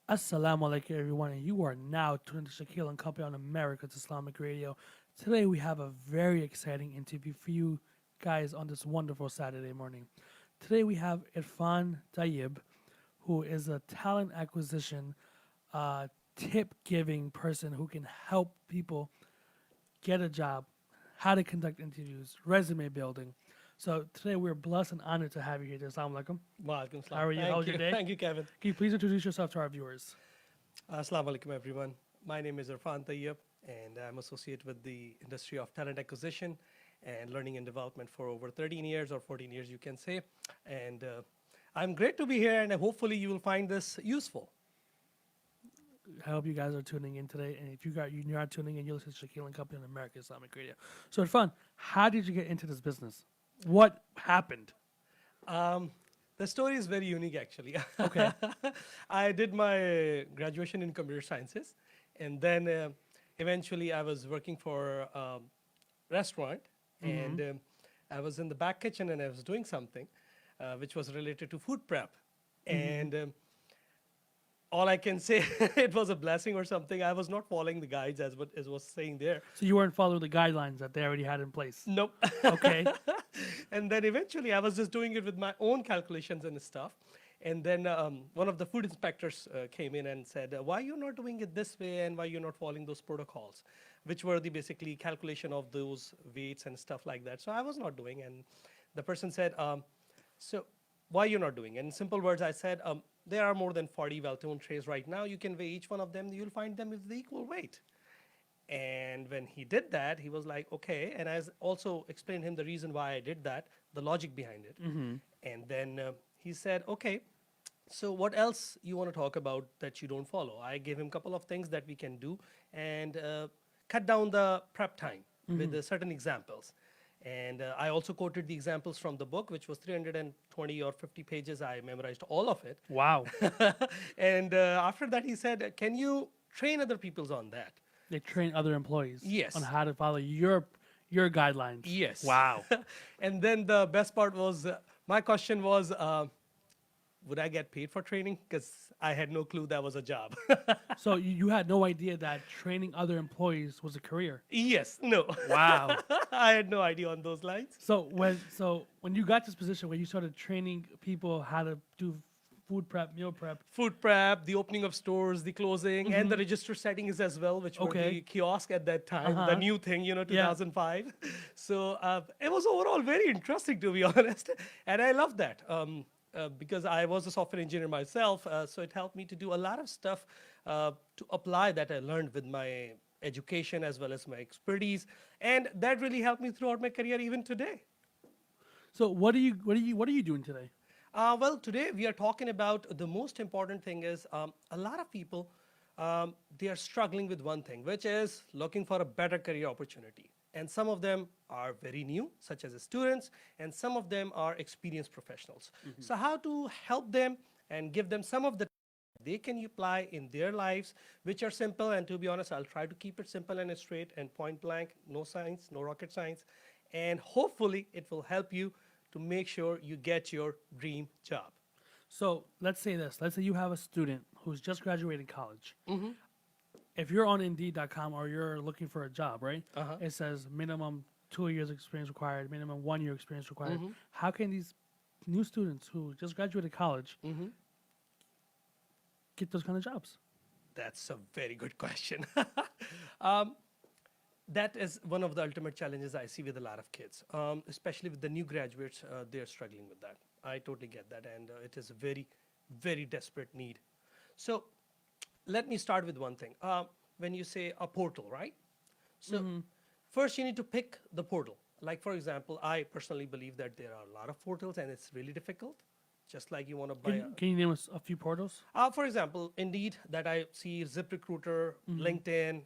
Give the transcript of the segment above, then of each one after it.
Assalamu alaikum, everyone, and you are now tuned to Shakil Co on America's Islamic Radio. Today, we have a very exciting interview for you guys on this wonderful Saturday morning. Today, we have Irfan Tayyab, who is a talent acquisition, tip giving person who can help people get a job, how to conduct interviews, resume building. So, today, we're blessed and honored to have you here. Assalamu alaikum. Walaikum How are salam. you? How was Thank your you. day? Thank you, Kevin. Can you please introduce yourself to our viewers? Assalamu alaikum, everyone. My name is Irfan Tayyab, and I'm associate with the industry of talent acquisition and learning and development for over 13 years or 14 years, you can say. And I'm great to be here, and hopefully you will find this useful. I hope you guys are tuning in today. And if you're not tuning in, you're listening to Shakil Co on American Islamic Radio. So, Irfan, how did you get into this business? What happened? The story is very unique, actually. Okay. I did my graduation in computer sciences, and then eventually I was working for a restaurant, and I was in the back kitchen and I was doing something which was related to food prep. And all I can say, it was a blessing or something. I was not following the guides as what was saying there. So you weren't following the guidelines that they already had in place. Nope. Okay. And then eventually I was just doing it with my own calculations and stuff. And then one of the food inspectors came in and said, why you're not doing it this way and why you're not following those protocols, which were the basically calculation of those weights and stuff like that. So I was not doing. And the person said, so why you're not doing it? In simple words, I said, there are more than 40 well-toned trays right now. You can weigh each one of them. You'll find them with the equal weight. And when he did that, he was like, okay. And I also explained him the reason why I did that, the logic behind it. And then he said, okay, so what else you want to talk about that you don't follow? I gave him a couple of things that we can do and cut down the prep time with certain examples. And I also quoted the examples from the book, which was 320 or 50 pages. I memorized all of it. Wow. And after that, he said, can you train other peoples on that? They train other employees Yes. on how to follow your guidelines. Yes. Wow. And then the best part was, my question was, would I get paid for training? Because I had no clue that was a job. So you had no idea that training other employees was a career. Yes, no. Wow. I had no idea on those lines. So when you got this position where you started training people how to do food prep, meal prep. Food prep, the opening of stores, the closing, and the register settings as well, which were Okay. the kiosk at that time, the new thing, 2005. So it was overall very interesting, to be honest. And I loved that. Because I was a software engineer myself, so it helped me to do a lot of stuff to apply that I learned with my education as well as my expertise, and that really helped me throughout my career even today. So what are you doing today? Well, today we are talking about the most important thing is a lot of people they are struggling with one thing, which is looking for a better career opportunity. And some of them are very new, such as students, and some of them are experienced professionals. So how to help them and give them some of the they can apply in their lives, which are simple. And to be honest, I'll try to keep it simple and straight and point blank, no science, no rocket science. And hopefully it will help you to make sure you get your dream job. So let's say this. Let's say you have a student who's just graduated college. If you're on Indeed.com or you're looking for a job, right? It says minimum 2 years experience required, minimum 1 year experience required. How can these new students who just graduated college get those kind of jobs? That's a very good question. That is one of the ultimate challenges I see with a lot of kids, especially with the new graduates. They're struggling with that. I totally get that, and it is a very, very desperate need. So let me start with one thing. When you say a portal, right? So first you need to pick the portal. Like, for example, I personally believe that there are a lot of portals and it's really difficult. Just like you want to buy Can you name us a few portals? for example, Indeed, that I see, ZipRecruiter, LinkedIn,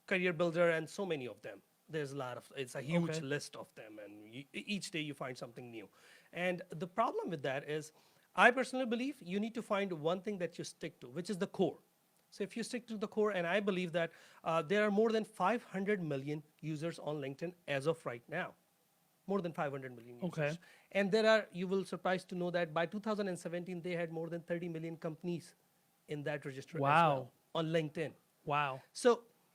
Career Builder, and so many of them. There's a lot of, it's a huge list of them, and each day you find something new. And the problem with that is, I personally believe you need to find one thing that you stick to, which is the core. So if you stick to the core, and I believe that there are more than 500 million users on LinkedIn as of right now. More than 500 million users. Okay. And there are, you will surprised to know that by 2017, they had more than 30 million companies in that register as Wow. well on LinkedIn. Wow. So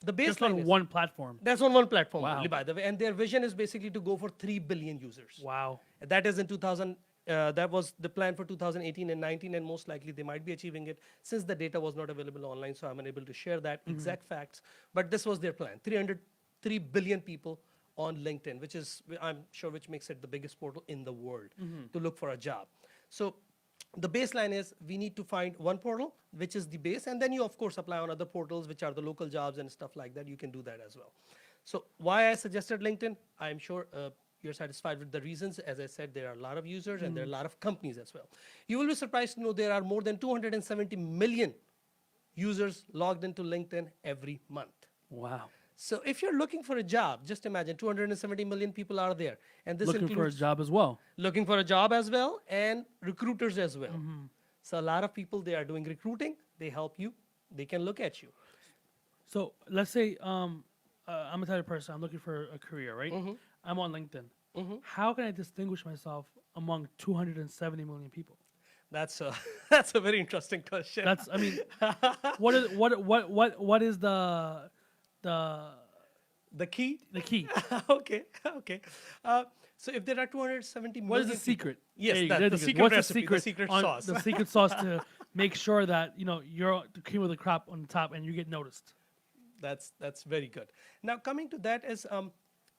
the Just baseline on is one platform. that's on one platform Wow. only, by the way, and their vision is basically to go for 3 billion users. Wow. That is in 2000. That was the plan for 2018 and 19, and most likely they might be achieving it since the data was not available online. So I'm unable to share that exact facts. But this was their plan: 3 billion people on LinkedIn, which is, I'm sure, which makes it the biggest portal in the world to look for a job. So the baseline is we need to find one portal, which is the base, and then you of course apply on other portals, which are the local jobs and stuff like that. You can do that as well. So why I suggested LinkedIn, I'm sure you're satisfied with the reasons. As I said, there are a lot of users and there are a lot of companies as well. You will be surprised to know there are more than 270 million users logged into LinkedIn every month. Wow. So if you're looking for a job, just imagine 270 million people are there. And this Looking for a includes job as well. looking for a job as well and recruiters as well. So a lot of people, they are doing recruiting. They help you. They can look at you. So let's say I'm a type of person. I'm looking for a career, right? I'm on LinkedIn. How can I distinguish myself among 270 million people? That's a, that's a very interesting question. That's. I mean, what is the the key. the key? Okay, okay. So if there are 270 million What is the people- secret? Yes, There you that's go. the There you go. secret What's recipe, the the secret on- sauce. The secret sauce to make sure that you're the cream of the crop on the top and you get noticed. That's very good. Now coming to that is,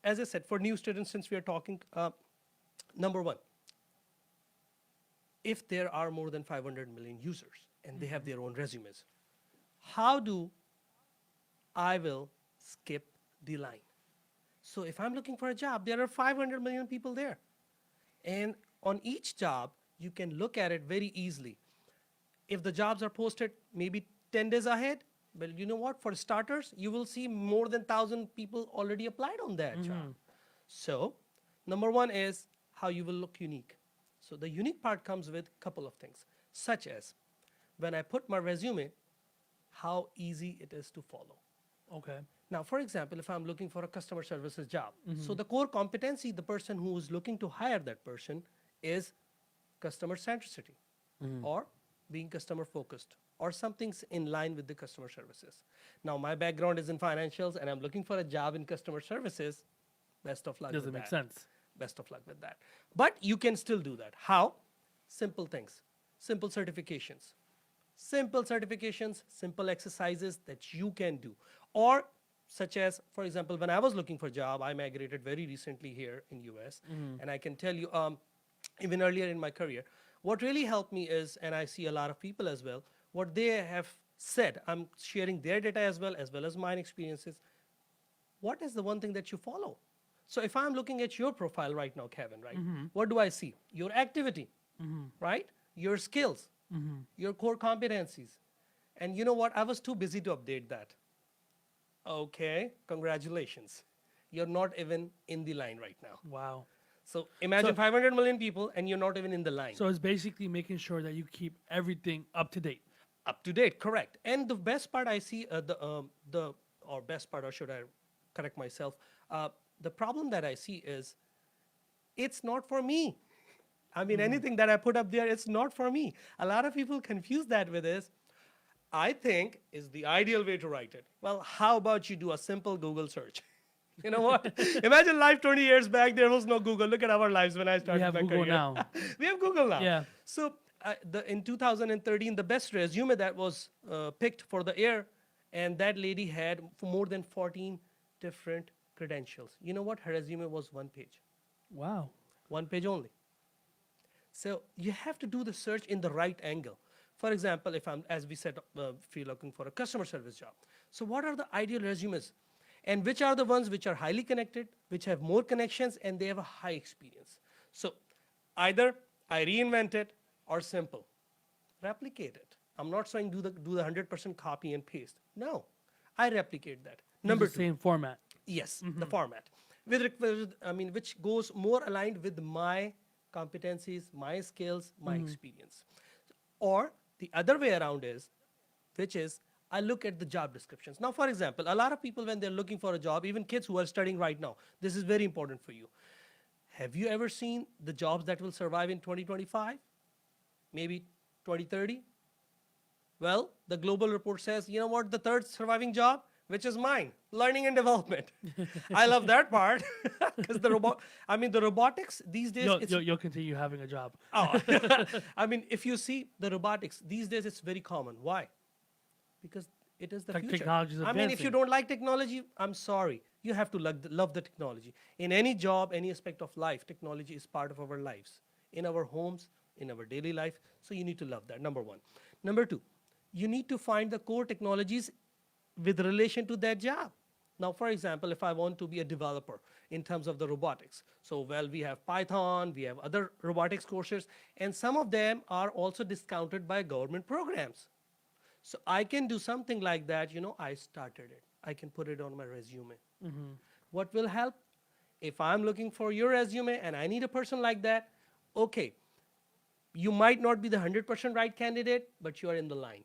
as I said, for new students, since we are talking, number one, if there are more than 500 million users and they have their own resumes, how do I will skip the line? So if I'm looking for a job, there are 500 million people there. And on each job, you can look at it very easily. If the jobs are posted maybe 10 days ahead, well, you know what? For starters, you will see more than 1,000 people already applied on that job. So number one is how you will look unique. So the unique part comes with a couple of things, such as when I put my resume, how easy it is to follow. Okay. Now, for example, if I'm looking for a customer services job, so the core competency, the person who is looking to hire that person is customer centricity or being customer focused or something's in line with the customer services. Now, my background is in financials and I'm looking for a job in customer services. Best of luck Doesn't with make that. sense. Best of luck with that. But you can still do that. How? Simple things, simple certifications. Simple certifications, simple exercises that you can do. Or such as, for example, when I was looking for a job, I migrated very recently here in US. And I can tell you, even earlier in my career, what really helped me is, and I see a lot of people as well, what they have said, I'm sharing their data as well as mine experiences. What is the one thing that you follow? So if I'm looking at your profile right now, Kevin, right? What do I see? Your activity, right? Your skills, your core competencies. And you know what? I was too busy to update that. Okay, congratulations. You're not even in the line right now. Wow. So imagine So- 500 million people and you're not even in the line. So it's basically making sure that you keep everything up to date. Up to date, correct. And the best part I see, or best part, or should I correct myself? The problem that I see is, it's not for me. I mean, anything that I put up there, it's not for me. A lot of people confuse that with this. I think is the ideal way to write it. Well, how about you do a simple Google search? You know what? Imagine life 20 years back, there was no Google. Look at our lives when I started have my Google career. now. We have Google now. Yeah. So in 2013, the best resume that was picked for the air, and that lady had more than 14 different credentials. You know what? Her resume was one page. Wow. One page only. So you have to do the search in the right angle. For example, if I'm, as we said, if you're looking for a customer service job. So what are the ideal resumes? And which are the ones which are highly connected, which have more connections, and they have a high experience? So either I reinvent it or simple. Replicate it. I'm not saying do the 100% copy and paste. No, I replicate that. Number Use two. the same format. Yes, the format. Which goes more aligned with my competencies, my skills, my experience. Or the other way around is, which is, I look at the job descriptions. Now, for example, a lot of people, when they're looking for a job, even kids who are studying right now, this is very important for you. Have you ever seen the jobs that will survive in 2025? Maybe 2030? Well, the global report says, you know what, the third surviving job, which is mine, learning and development. I love that part because the robotics these days, You'll continue having a job. oh, I mean, if you see the robotics these days, it's very common. Why? Because it is the future. Technology is I mean, if you advancing. don't like technology, I'm sorry. You have to love the technology. In any job, any aspect of life, technology is part of our lives, in our homes, in our daily life. So you need to love that, number one. Number two, you need to find the core technologies with relation to that job. Now, for example, if I want to be a developer in terms of the robotics, so well, we have Python, we have other robotics courses, and some of them are also discounted by government programs. So I can do something like that, I started it. I can put it on my resume. What will help? If I'm looking for your resume and I need a person like that, okay, you might not be the 100% right candidate, but you are in the line.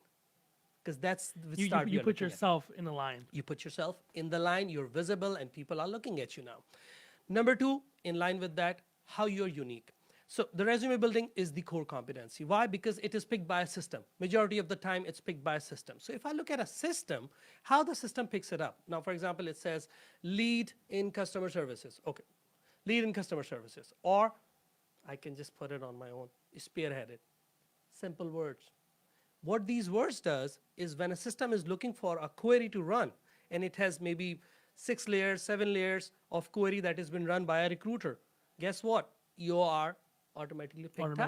Because that's the start You we are put looking at. yourself in the line. You put yourself in the line, you're visible, and people are looking at you now. Number two, in line with that, how you're unique. So the resume building is the core competency. Why? Because it is picked by a system. Majority of the time, it's picked by a system. So if I look at a system, how the system picks it up. Now, for example, it says lead in customer services. Okay, lead in customer services. Or I can just put it on my own, spearheaded. Simple words. What these words does is when a system is looking for a query to run, and it has maybe 6 layers, 7 layers of query that has been run by a recruiter, guess what? You are automatically picked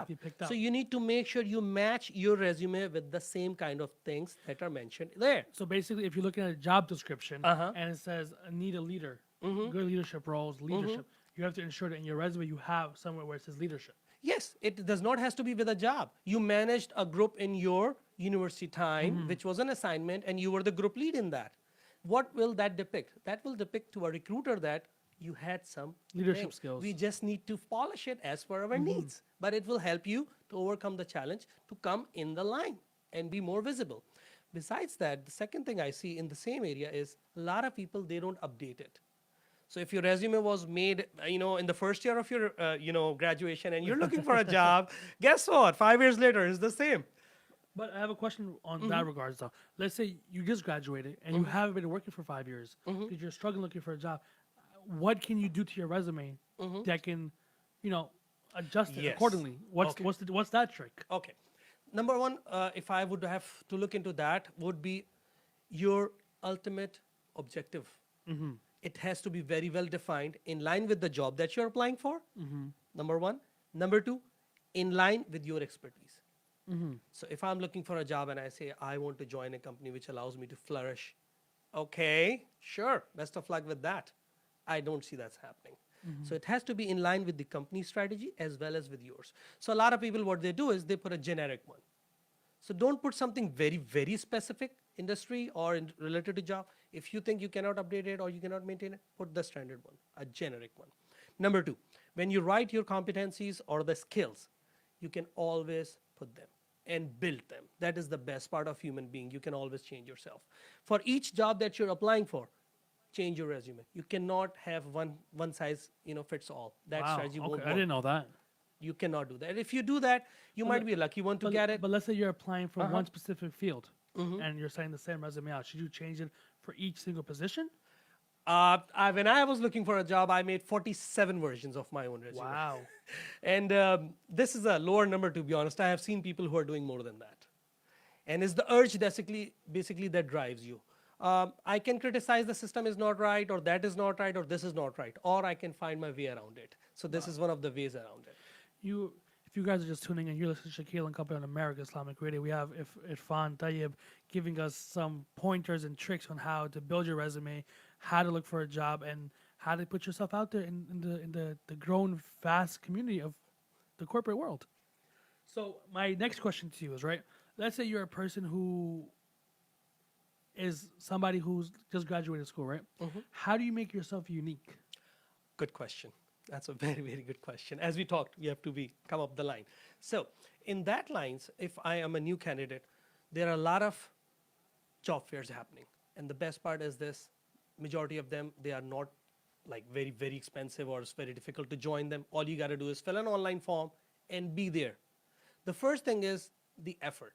up. So you need to make sure you match your resume with the same kind of things that are mentioned there. So basically, if you're looking at a job description Uh-huh. and it says need a leader, good leadership roles, leadership, you have to ensure that in your resume you have somewhere where it says leadership. Yes, it does not has to be with a job. You managed a group in your university time, which was an assignment, and you were the group lead in that. What will that depict? That will depict to a recruiter that you had some Leadership things. skills. We just need to polish it as per our needs. But it will help you to overcome the challenge to come in the line and be more visible. Besides that, the second thing I see in the same area is a lot of people, they don't update it. So if your resume was made, in the first year of your, graduation, and you're looking for a job, guess what? 5 years later, it's the same. But I have a question on that regards though. Let's say you just graduated and you haven't been working for 5 years because you're struggling looking for a job. What can you do to your resume that can, adjust it Yes. accordingly? Okay. What's that trick? Okay. Number one, if I would have to look into that, would be your ultimate objective. It has to be very well defined in line with the job that you're applying for. Number one. Number two, in line with your expertise. So if I'm looking for a job and I say, I want to join a company which allows me to flourish, okay, sure, best of luck with that. I don't see that's happening. So it has to be in line with the company strategy as well as with yours. So a lot of people, what they do is they put a generic one. So don't put something very, very specific industry or related to job. If you think you cannot update it or you cannot maintain it, put the standard one, a generic one. Number two, when you write your competencies or the skills, you can always put them and build them. That is the best part of human being. You can always change yourself. For each job that you're applying for, change your resume. You cannot have one size fits all. That Wow. strategy won't Okay, work. I didn't know that. You cannot do that. If you do that, you might be a lucky one to get it. But let's say you're applying for one specific field and you're sending the same resume out. Should you change it for each single position? When I was looking for a job, I made 47 versions of my own resume. Wow. And this is a lower number, to be honest. I have seen people who are doing more than that. And it's the urge basically that drives you. I can criticize the system is not right, or that is not right, or this is not right, or I can find my way around it. So this is one of the ways around it. If you guys are just tuning in, you're listening to Shakil Co on America Islamic Radio. We have Irfan Tayyab giving us some pointers and tricks on how to build your resume, how to look for a job, and how to put yourself out there in the grown fast community of the corporate world. So my next question to you is, right, let's say you're a person who is somebody who's just graduated school, right? How do you make yourself unique? Good question. That's a very, very good question. As we talked, we have to come up the line. So in that lines, if I am a new candidate, there are a lot of job fairs happening. And the best part is this, majority of them, they are not like very, very expensive or it's very difficult to join them. All you got to do is fill an online form and be there. The first thing is the effort.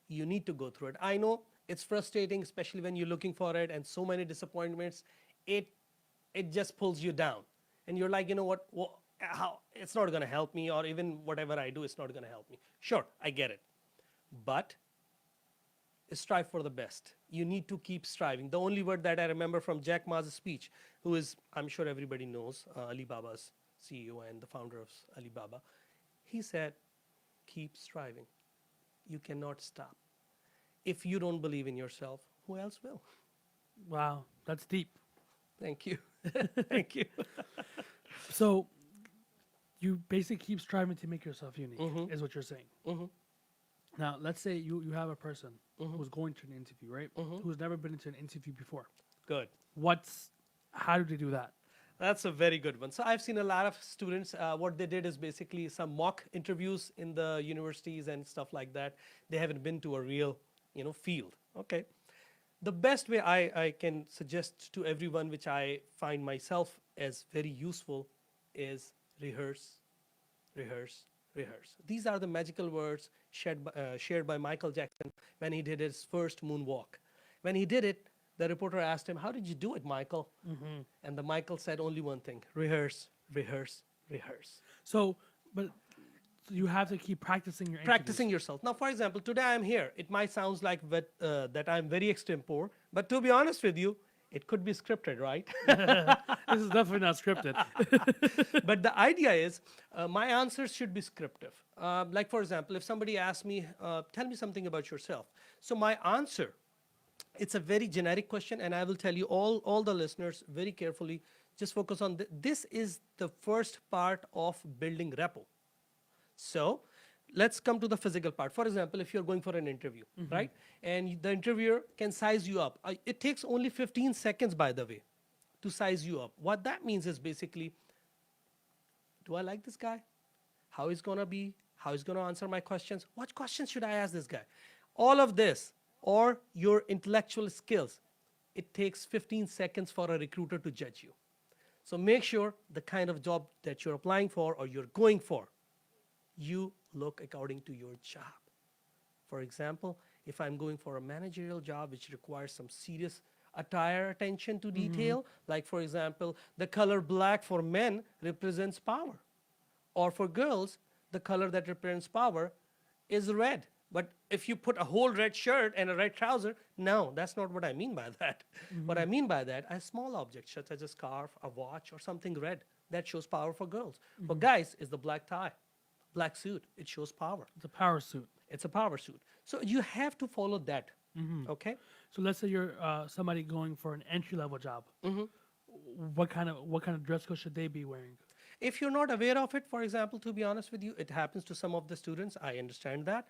You need to go through it. I know it's frustrating, especially when you're looking for it and so many disappointments. It it just pulls you down, and you're like, you know what? How it's not going to help me, or even whatever I do, it's not going to help me. Sure, I get it, but strive for the best. You need to keep striving. The only word that I remember from Jack Ma's speech, who is, I'm sure everybody knows, Alibaba's CEO and the founder of Alibaba, he said, keep striving. You cannot stop. If you don't believe in yourself, who else will? Wow, that's deep. Thank you. Thank you. So you basically keep striving to make yourself unique, is what you're saying. Now, let's say you have a person who's going to an interview, right? Who's never been into an interview before. Good. How do they do that? That's a very good one. So I've seen a lot of students, what they did is basically some mock interviews in the universities and stuff like that. They haven't been to a real, field. Okay. The best way I can suggest to everyone, which I find myself as very useful, is rehearse, rehearse, rehearse. These are the magical words shared by Michael Jackson when he did his first moonwalk. When he did it, the reporter asked him, "How did you do it, Michael?" And the Michael said only one thing: rehearse, rehearse, rehearse. But you have to keep practicing your Practicing yourself. Now, for example, today I'm here. It might sound like that I'm very extempore, but to be honest with you, it could be scripted, right? This is definitely not scripted. But the idea is my answers should be scriptive. Like, for example, if somebody asks me, tell me something about yourself. So my answer, it's a very generic question, and I will tell you all the listeners very carefully, just focus on this is the first part of building rapport. So let's come to the physical part. For example, if you're going for an interview, right? And the interviewer can size you up. It takes only 15 seconds, by the way, to size you up. What that means is basically, do I like this guy? How he's going to be? How he's going to answer my questions? What questions should I ask this guy? All of this, or your intellectual skills, it takes 15 seconds for a recruiter to judge you. So make sure the kind of job that you're applying for or you're going for, you look according to your job. For example, if I'm going for a managerial job which requires some serious attire attention to detail, like for example, the color black for men represents power. Or for girls, the color that represents power is red. But if you put a whole red shirt and a red trouser, no, that's not what I mean by that. What I mean by that, a small object such as a scarf, a watch, or something red, that shows power for girls. For guys, is the black tie, black suit. It shows power. It's a power suit. It's a power suit. So you have to follow that. Okay. So let's say you're somebody going for an entry level job. What kind of dress code should they be wearing? If you're not aware of it, for example, to be honest with you, it happens to some of the students. I understand that.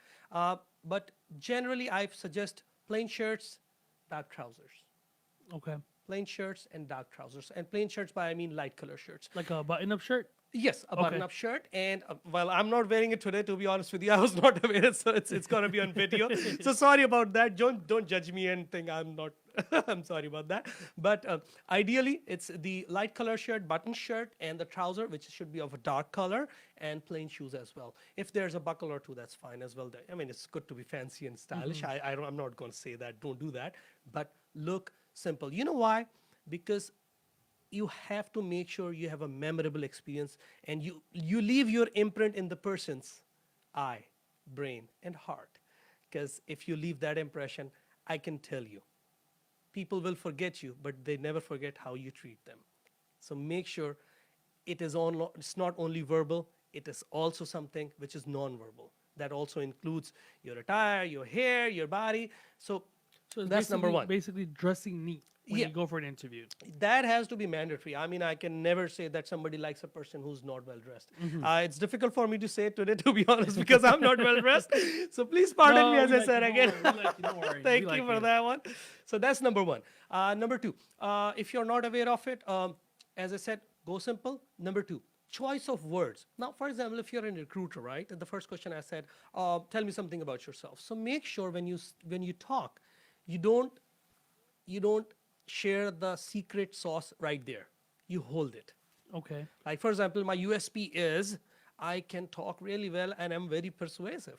But generally, I suggest plain shirts, dark trousers. Okay. Plain shirts and dark trousers. And plain shirts by I mean light color shirts. Like a button-up shirt? Yes, a button-up shirt. And while I'm not wearing it today, to be honest with you, I was not aware, so it's going to be on video. So sorry about that. Don't judge me and think I'm not. I'm sorry about that. But ideally, it's the light color shirt, button shirt, and the trouser, which should be of a dark color, and plain shoes as well. If there's a buckle or two, that's fine as well. I mean, it's good to be fancy and stylish. I'm not going to say that. Don't do that. But look simple. You know why? Because you have to make sure you have a memorable experience and you leave your imprint in the person's eye, brain, and heart. Because if you leave that impression, I can tell you, people will forget you, but they never forget how you treat them. So make sure it's not only verbal, it is also something which is non-verbal. That also includes your attire, your hair, your body. So that's number one. Basically dressing neat when you go for an interview. That has to be mandatory. I mean, I can never say that somebody likes a person who's not well dressed. It's difficult for me to say it today, to be honest, because I'm not well dressed. So please pardon me as I said again. Don't worry. Thank you for that one. So that's number one. Number two, if you're not aware of it, as I said, go simple. Number two, choice of words. Now, for example, if you're a recruiter, right? And the first question I said, tell me something about yourself. So make sure when you talk, you don't share the secret sauce right there. You hold it. Okay. Like, for example, my USP is I can talk really well and I'm very persuasive.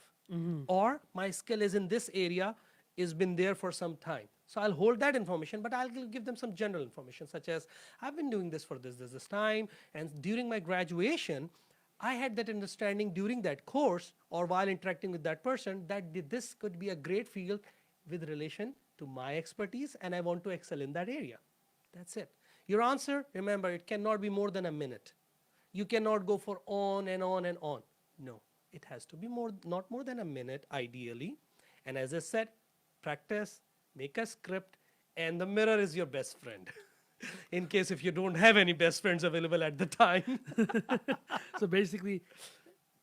or my skill is in this area, is been there for some time. So I'll hold that information, but I'll give them some general information, such as I've been doing this for this time, and during my graduation, I had that understanding during that course or while interacting with that person that this could be a great field with relation to my expertise, and I want to excel in that area. That's it. Your answer, remember, it cannot be more than a minute. You cannot go for on and on and on. No, it has to be not more than a minute, ideally. And as I said, practice, make a script, and the mirror is your best friend. In case if you don't have any best friends available at the time. So basically,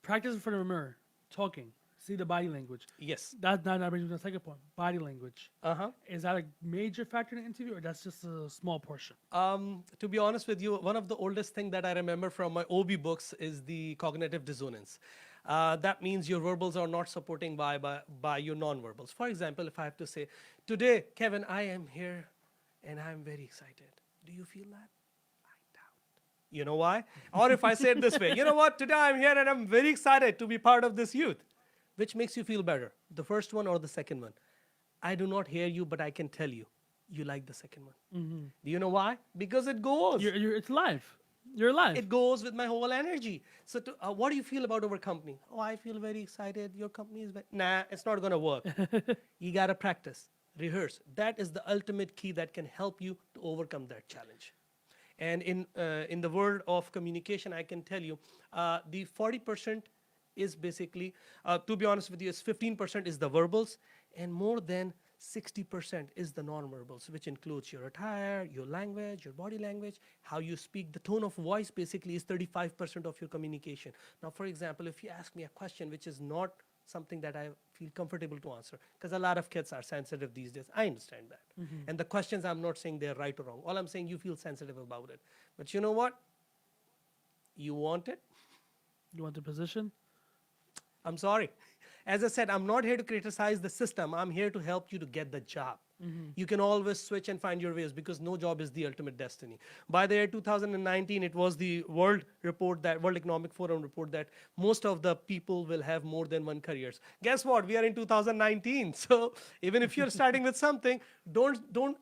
practice in front of a mirror, talking, see the body language. Yes. That brings me to the second point, body language. Uh-huh. Is that a major factor in the interview, or that's just a small portion? To be honest with you, one of the oldest thing that I remember from my OB books is the cognitive dissonance. That means your verbals are not supporting by your non-verbals. For example, if I have to say, today, Kevin, I am here and I'm very excited. Do you feel that? I doubt. You know why? Or if I say it this way, you know what, today I'm here and I'm very excited to be part of this youth. Which makes you feel better, the first one or the second one? I do not hear you, but I can tell you, you like the second one. Do you know why? Because it goes. It's live. You're live. It goes with my whole energy. So what do you feel about our company? Oh, I feel very excited. Your company is nah, it's not going to work. You got to practice, rehearse. That is the ultimate key that can help you to overcome that challenge. And in the world of communication, I can tell you, the 40% is basically, to be honest with you, is 15% is the verbals, and more than 60% is the non-verbals, which includes your attire, your language, your body language, how you speak. The tone of voice basically is 35% of your communication. Now, for example, if you ask me a question which is not something that I feel comfortable to answer, because a lot of kids are sensitive these days, I understand that. And the questions, I'm not saying they're right or wrong. All I'm saying, you feel sensitive about it. But you know what? You want it? You want the position? I'm sorry. As I said, I'm not here to criticize the system. I'm here to help you to get the job. You can always switch and find your ways, because no job is the ultimate destiny. By the year 2019, it was the World Economic Forum report that most of the people will have more than one careers. Guess what? We are in 2019. So even if you're starting with something, don't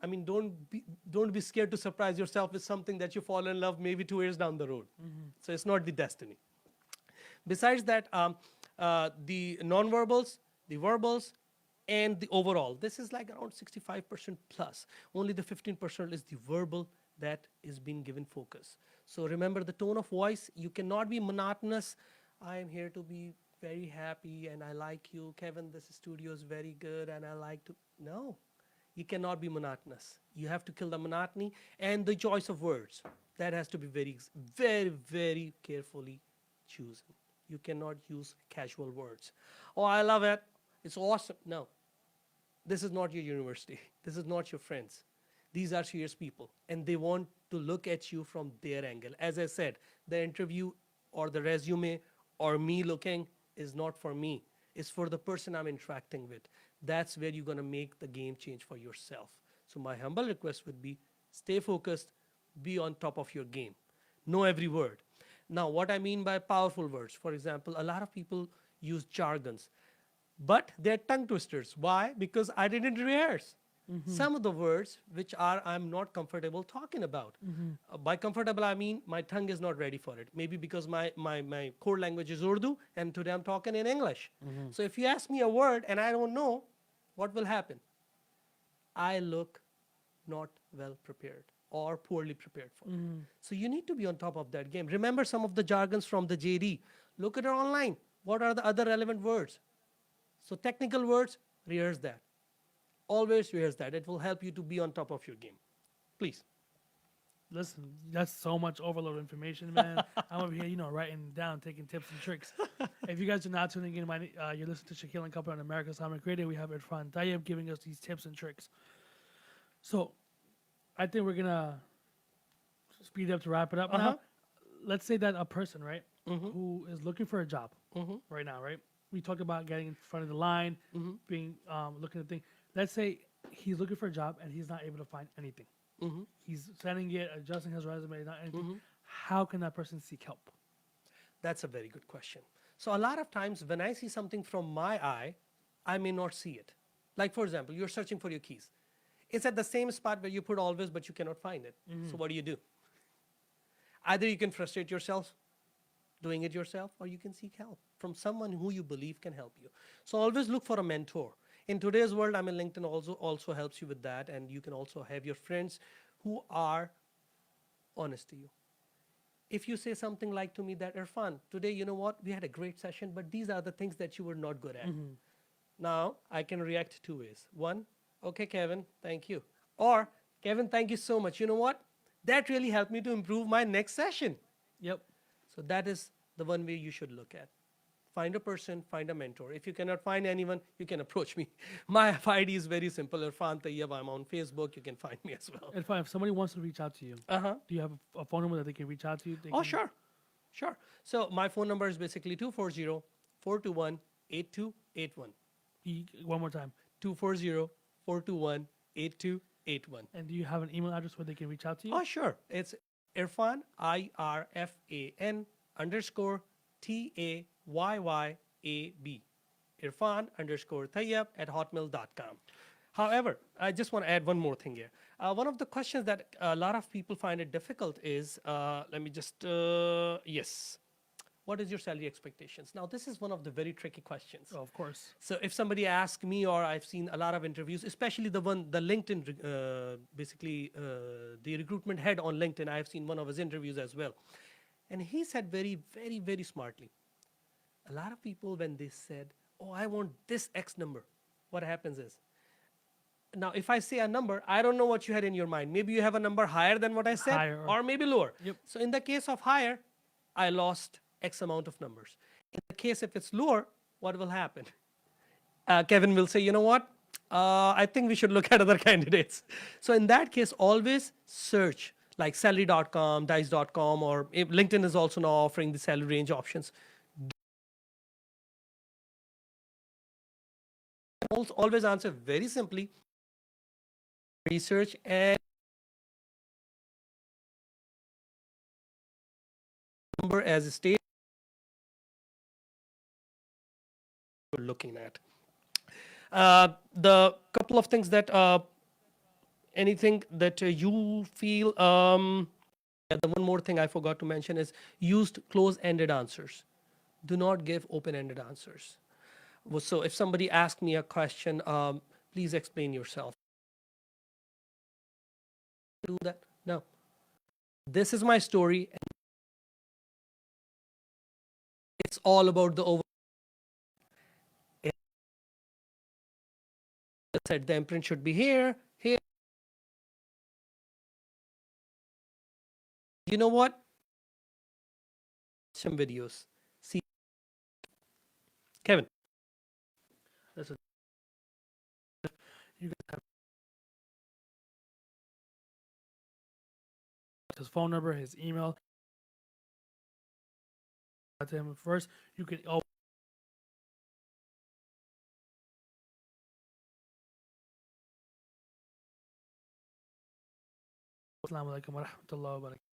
be scared to surprise yourself with something that you fall in love maybe 2 years down the road. So it's not the destiny. Besides that, the non-verbals, the verbals, and the overall, this is like around 65% plus. Only the 15% is the verbal that is being given focus. So remember the tone of voice. You cannot be monotonous. I am here to be very happy and I like you. Kevin, this studio is very good and I like to. No, you cannot be monotonous. You have to kill the monotony, and the choice of words. That has to be very, very, very carefully chosen. You cannot use casual words. Oh, I love it. It's awesome. No. This is not your university. This is not your friends. These are serious people, and they want to look at you from their angle. As I said, the interview or the resume or me looking is not for me. It's for the person I'm interacting with. That's where you're going to make the game change for yourself. So my humble request would be, stay focused, be on top of your game. Know every word. Now, what I mean by powerful words, for example, a lot of people use jargons, but they're tongue twisters. Why? Because I didn't rehearse. Some of the words which I'm not comfortable talking about. By comfortable, I mean my tongue is not ready for it. Maybe because my core language is Urdu, and today I'm talking in English. So if you ask me a word and I don't know, what will happen? I look not well prepared or poorly prepared for it. So you need to be on top of that game. Remember some of the jargons from the JD. Look at it online. What are the other relevant words? So technical words, rehearse that. Always rehearse that. It will help you to be on top of your game. Please. Listen, that's so much overload information, man. I'm over here, writing down, taking tips and tricks. If you guys are not tuning in, you're listening to Shakil Co on America's Islamic Radio. We have Irfan Tayyab giving us these tips and tricks. So, I think we're gonna speed up to wrap it up now. Let's say that a person, right, who is looking for a job right now, right? We talked about getting in front of the line, being looking at things. Let's say he's looking for a job and he's not able to find anything. He's sending it, adjusting his resume, not anything. How can that person seek help? That's a very good question. So a lot of times when I see something from my eye, I may not see it. Like for example, you're searching for your keys. It's at the same spot where you put always, but you cannot find it. So what do? Either you can frustrate yourself doing it yourself, or you can seek help from someone who you believe can help you. So always look for a mentor. In today's world, I mean, LinkedIn also helps you with that, and you can also have your friends who are honest to you. If you say something like to me that, Irfan, today, you know what, we had a great session, but these are the things that you were not good at. Now, I can react two ways. One, okay, Kevin, thank you. Or, Kevin, thank you so much. You know what? That really helped me to improve my next session. Yep. So that is the one way you should look at. Find a person, find a mentor. If you cannot find anyone, you can approach me. My ID is very simple. Irfan Tayyab. I'm on Facebook. You can find me as well. And fine, if somebody wants to reach out to you, do you have a phone number that they can reach out to you? Oh, sure. Sure. So my phone number is basically 240-421-8281. One more time. 240-421-8281. And do you have an email address where they can reach out to you? Oh, sure. It's Irfan, IRFAN underscore TAYYAB. Irfan underscore Tayyab at hotmail.com. However, I just want to add one more thing here. One of the questions that a lot of people find it difficult is, yes. What is your salary expectations? Now, this is one of the very tricky questions. Oh, of course. So if somebody asks me, or I've seen a lot of interviews, especially the LinkedIn, the recruitment head on LinkedIn, I've seen one of his interviews as well. And he said very, very, very smartly, a lot of people, when they said, oh, I want this X number, what happens is, now if I say a number, I don't know what you had in your mind. Maybe you have a number higher than what I said, Higher. or maybe lower. Yep. So in the case of higher, I lost X amount of numbers. In the case if it's lower, what will happen? Kevin will say, you know what? I think we should look at other candidates. So in that case, always search like salary.com, dice.com, or if LinkedIn is also now offering the salary range options. Always answer very simply, research and number as a state you're looking at. The couple of things that anything that you feel the one more thing I forgot to mention is used close-ended answers. Do not give open-ended answers. So if somebody asks me a question, please explain yourself. Do that? No. This is my story. And it's all about the over. I said the imprint should be here, here. You know what? Some videos. See, Kevin. That's a, you guys have his phone number, his email. To him first. You can always. Assalamu alaikum wa rahmatullahi wa barakatuh.